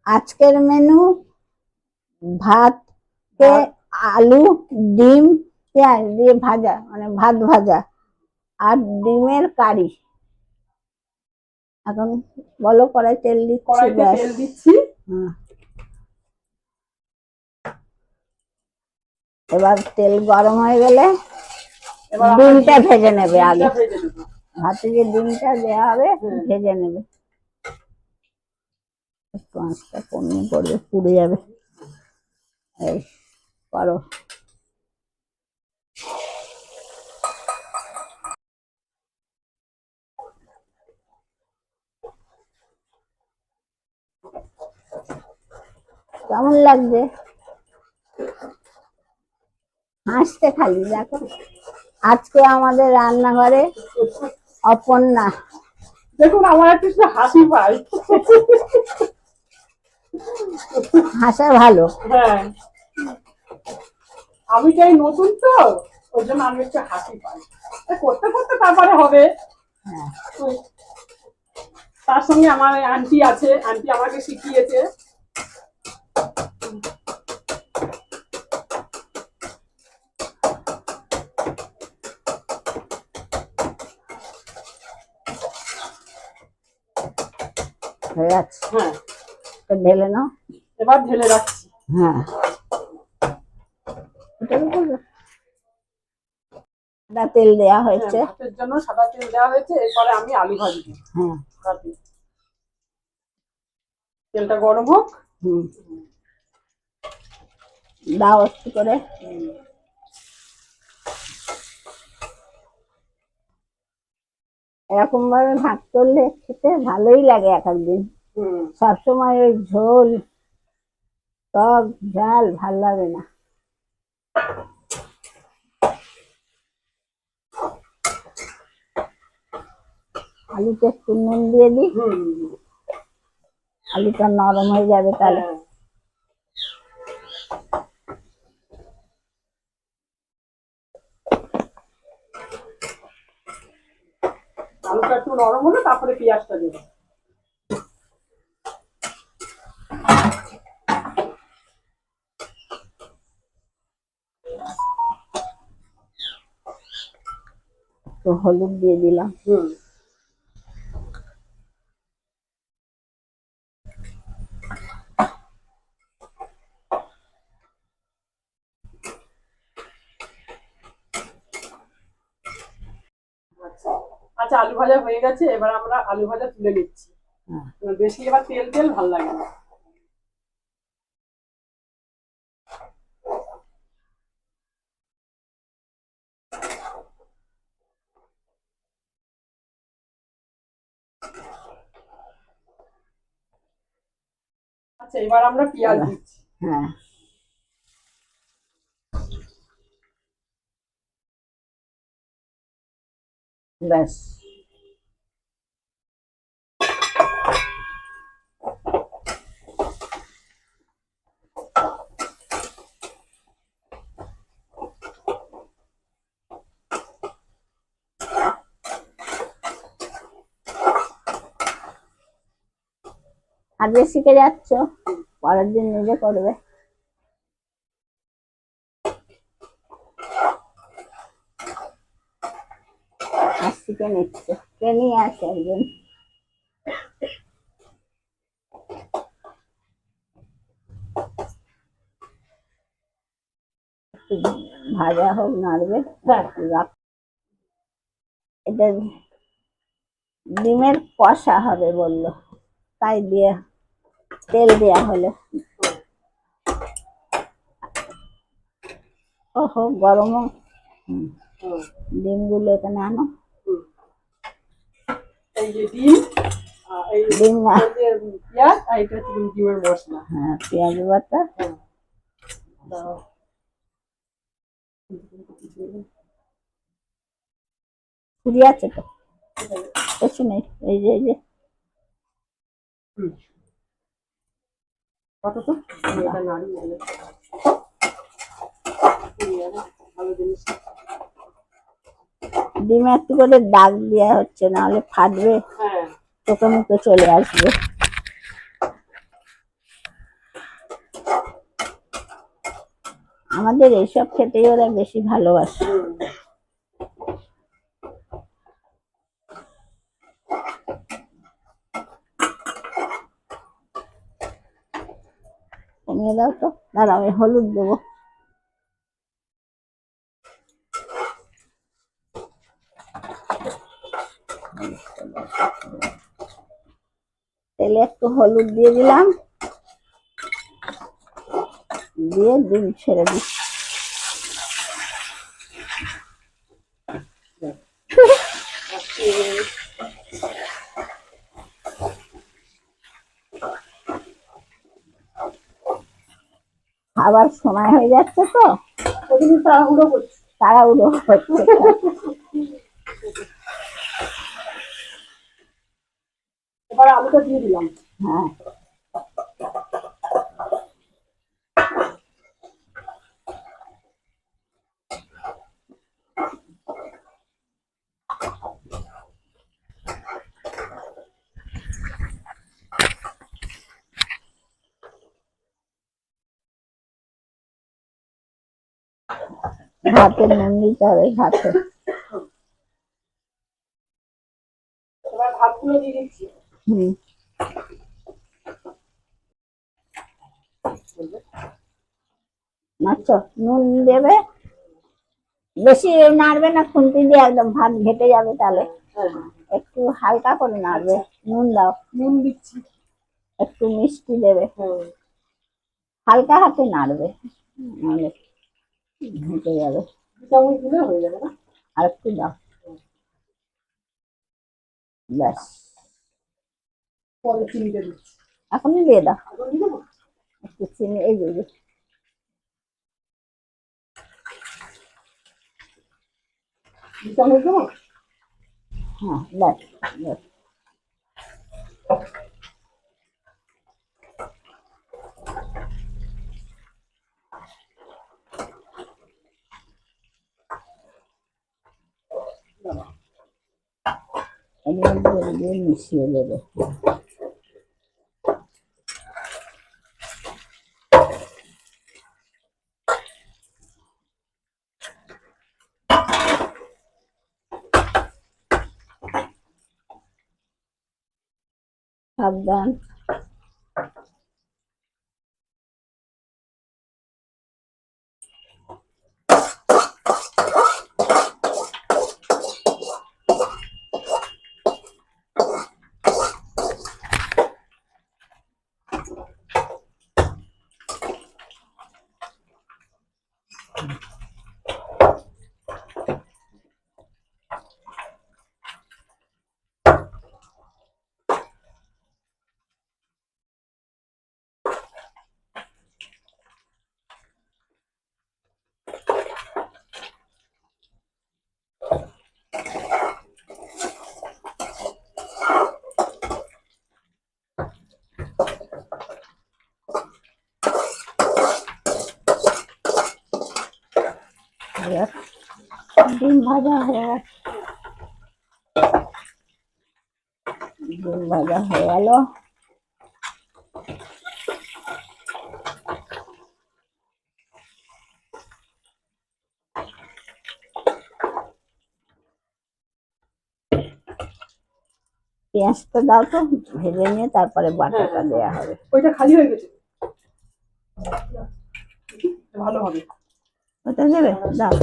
আজকের মেনু ভাত কে আলু ডিম পেঁয়াজ দিয়ে ভাজা, মানে ভাত ভাজা আর ডিমের কারি। এখন বলো, কড়াই তেল দিচ্ছি, কড়াইতে ব্যাস। তেল দিচ্ছি। এবার তেল গরম হয়ে গেলে এবার ডিমটা ভেজে নেবে আগে। ভেজে নেবো। ভাতে যে ডিমটা দেওয়া হবে ভেজে নেবে। একটু আঁচটা কমিয়ে করবে, পুড়ে যাবে। এই করো। কেমন লাগছে? হাসতে খালি দেখো। আজকে আমাদের রান্নাঘরে অপর্ণা। দেখুন আমার একটু হাসি পায়। হাসা ভালো। হ্যাঁ, আমি চাই নতুন তো, ওই জন্য আমি একটু হাসি পাই। করতে করতে তারপরে হবে। হ্যাঁ, তার সঙ্গে আমার আন্টি আছে, আন্টি আমাকে শিখিয়েছে। হয়ে যাচ্ছে। হ্যাঁ, ঢেলে নাও। এবার ঢেলে রাখছি। হ্যাঁ, সাদা তেল দেওয়া হয়েছে। ভাতের জন্য সাদা তেল দেওয়া হয়েছে। এরপরে আমি আলু ভাজবো। হ্যাঁ, তেলটা গরম হোক। দাও একটু করে। এরকম ভাবে ভাত করলে খেতে ভালোই লাগে এক একদিন। সবসময় ওই ঝোল টক ঝাল ভাল লাগে না। আলুতে একটু নুন দিয়ে দিই, আলুটা নরম হয়ে যাবে তাহলে। আলুটা একটু নরম হলে তারপরে পেঁয়াজটা দেবো। তো হলুদ দিয়ে দিলাম। আচ্ছা, আলু ভাজা হয়ে গেছে। এবার আমরা আলু ভাজা তুলে নিচ্ছি। বেশি এবার তেল তেল ভাল লাগে না। আচ্ছা, এবার আমরা পেঁয়াজ দিচ্ছি। হ্যাঁ, ব্যাস। আজকে শিখে যাচ্ছ, পরের দিন নিজে করবে। আর শিখে নিচ্ছে, কে নিয়ে আসে একজন। ভাজা হোক, নাড়বে। এটা ডিমের কষা হবে বললো, তাই দিয়ে তেল দেওয়া হলো। ওহো, গরম। ডিমগুলো এখানে আনো। এই যে ডিম, ডিম না, পেঁয়াজ, আর এটা হচ্ছে ডিমের মশলা। হ্যাঁ, পেঁয়াজ বাটা। পুরি আছে তো, কিছু নেই। এই যে এই যে কত তো এটা নাড়ি ভালো জিনিস। ডিমে একটু করে দাগ দেওয়া হচ্ছে, নাহলে ফাটবে, চোখে মুখে চলে আসবে। আমাদের এইসব খেতেই ওরা বেশি ভালোবাসে। কমিয়ে দাও তো, দাঁড়াও আমি হলুদ দেবো। তেলে একটু হলুদ দিয়ে দিলাম, দিয়ে ডিম ছেড়ে দিচ্ছি। খাবার সময় হয়ে যাচ্ছে তো, ওদিন তাড়াহুড়ো করছি। তাড়াহুড়ো হচ্ছে। এবার আলুটা দিয়ে দিলাম। হ্যাঁ, ভাতে নুন দিতে হবে, ভাতে। এবার ভাতগুলো দিয়ে দিচ্ছি। হুম, আচ্ছা নুন দেবে, বেশি নাড়বে না, খুন্তি দিয়ে একদম ভাত ঘেটে যাবে তাহলে। হ্যাঁ, একটু হালকা করে নাড়বে। নুন দাও, নুন দিচ্ছি। একটু মিষ্টি দেবে, হ্যাঁ, হালকা হাতে নাড়বে, নাহলে ঘেটে যাবে। 2 চামচ দিলে হয়ে যাবে না? আর একটু দাও, ব্যাস। পরে চিনিটা দিচ্ছি। এখনই দিয়ে দাও, এখন দিয়ে দেবো? একটু চিনি, এই যে 2 চামচ দেবো? হ্যাঁ ব্যাস ব্যাস। এর মধ্যে দিয়ে মিশিয়ে দেবে। সাবধান, ডিম ভাজা হয়ে গেছে, ডিম ভাজা হয়ে গেল। পেঁয়াজটা দাও তো, ভেজে নিয়ে তারপরে বাটাটা দেওয়া হবে। ওইটা খালি হয়ে গেছে, ভালো হবে। ওটা দেবে, দাও,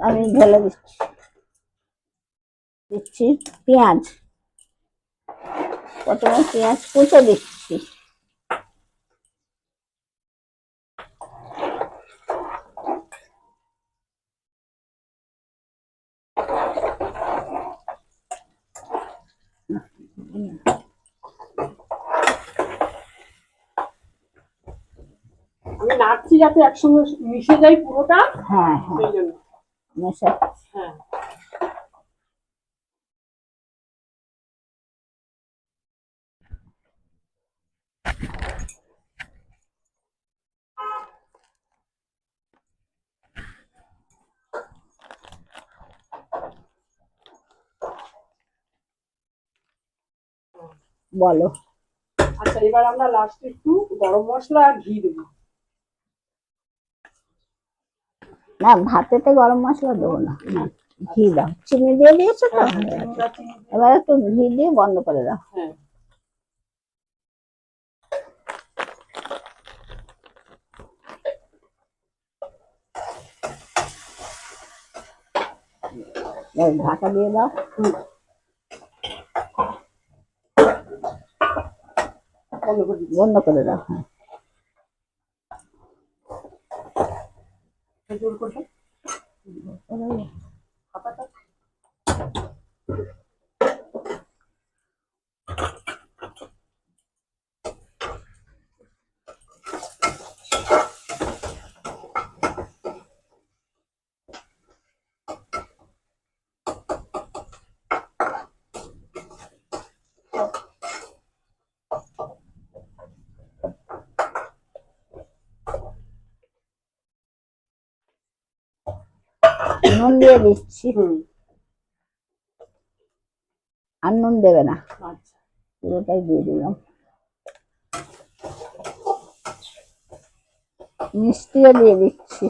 আমি ঢেলে দিচ্ছি। দিচ্ছি পেঁয়াজ, প্রথমে পেঁয়াজ কুচে দিচ্ছি। আমি নাড়ছি যাতে একসঙ্গে মিশে যায় পুরোটা, হ্যাঁ হ্যাঁ, সেই জন্য। মেশা। হ্যাঁ, বলো। আচ্ছা এবার আমরা লাস্টে একটু গরম মশলা আর ঘি দেবো। না, ভাতেতে গরম মশলা দেবো না, না, ঘি দাও, চিনি দিয়ে দিয়েছো তো, হ্যাঁ হ্যাঁ, চিনিটা চিনি দিয়ে- এবার একটু ঘি দিয়ে বন্ধ করে দাও। হ্যাঁ এবার ঢাকা দিয়ে দাও। হুম, বন্ধ করে দিচ্ছি। বন্ধ করে দাও, হ্যাঁ। জোর করে দাও, হাতাটা। নুন দিয়ে দিচ্ছি, হুম, আর নুন দেবে না, আচ্ছা। পুরোটাই দিয়ে দিলাম। মিষ্টিও দিয়ে দিচ্ছি।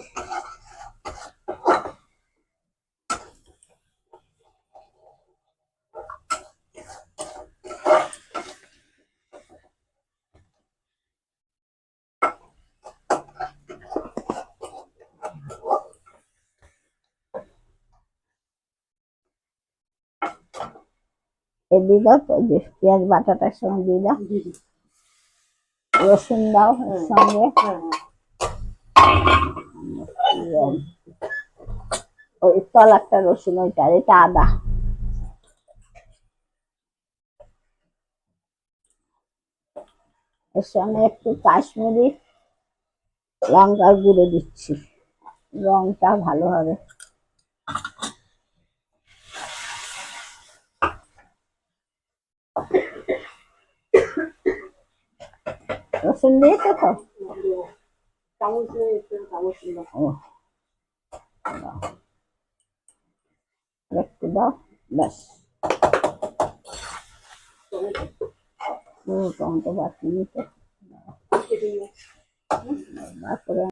এ দিয়ে দাও তো, যে পেঁয়াজ বাটাটার সঙ্গে দিয়ে দাও, দিয়ে দিচ্ছি। রসুন দাও এর সঙ্গে, হ্যাঁ হ্যাঁ, ওই তলারটা রসুন ওইটা, আর এটা আদা। এর সঙ্গে একটু কাশ্মীরি লঙ্কার গুঁড়ো দিচ্ছি, রংটা ভালো হবে। রসুন দিয়েছো তো? চামচ দিয়ে একটু চামচ দিলাম। ও, দাও। আর একটু দাও, ব্যাস। টমেটো বাটি নিতে, কেটে নিয়ে। তারপরে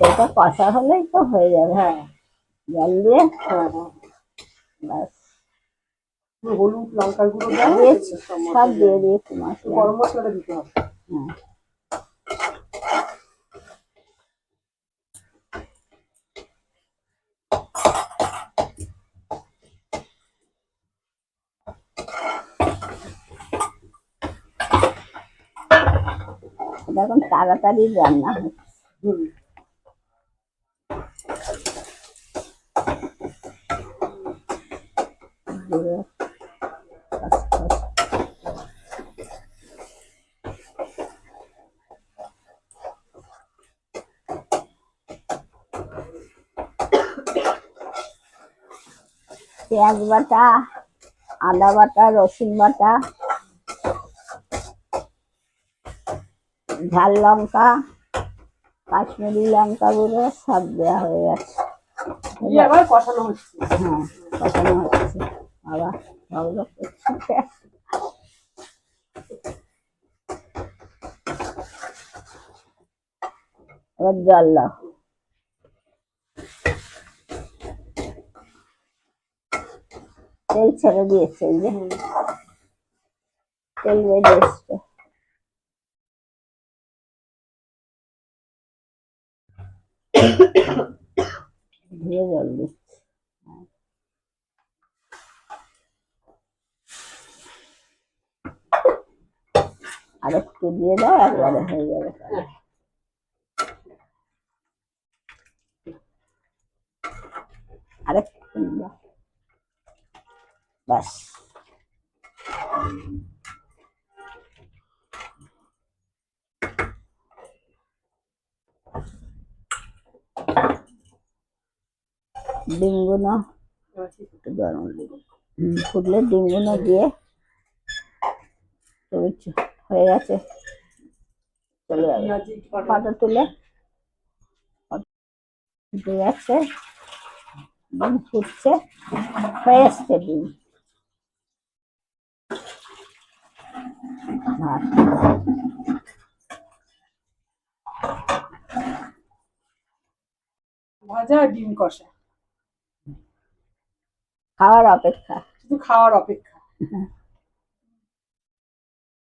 এটা কষা হলেই তো হয়ে যাবে, হ্যাঁ জল দিয়ে, হ্যাঁ হ্যাঁ, ব্যাস। হলুদ লঙ্কার গুঁড়ো দেওয়া দিয়েছি, সব সব মশলা দিয়ে দেওয়া। দিয়েছি মশলা, গরম মশলাটা দিতে হবে। হ্যাঁ। এটা এখন তাড়াতাড়ি রান্না হচ্ছে। হুম, জিরে, খসখস। পেঁয়াজ বাটা, আদা বাটা, রসুন বাটা, ঝাল লঙ্কা, কাশ্মীরি লঙ্কা গুঁড়ো সব দেওয়া হয়ে গেছে। দিয়ে আবার কষানো হচ্ছে। হ্যাঁ, কষানো হচ্ছে, আবার ভালো করছে। এবার জল দাও, তেল ছেড়ে দিয়েছে, এই যে তেল বেরিয়ে এসছে। ধুয়ে জল দিচ্ছি, আর একটু দিয়ে দাও, একবারে হয়ে যাবে। আরেকটু দাও, ব্যাস। ডিমগুলো এবার ঠিক একটু গরম দিবি, ফুটলে ডিমগুলো দিয়ে, হয়ে গেছে, চলে যাবে। পেঁয়াজি কটা ফটো তুলে, ফুটে গেছে, ডিম ফুটছে, হয়ে এসছে ডিম। ভাত, ভাজা আর ডিম কষা, খাওয়ার অপেক্ষা। শুধু খাওয়ার অপেক্ষা।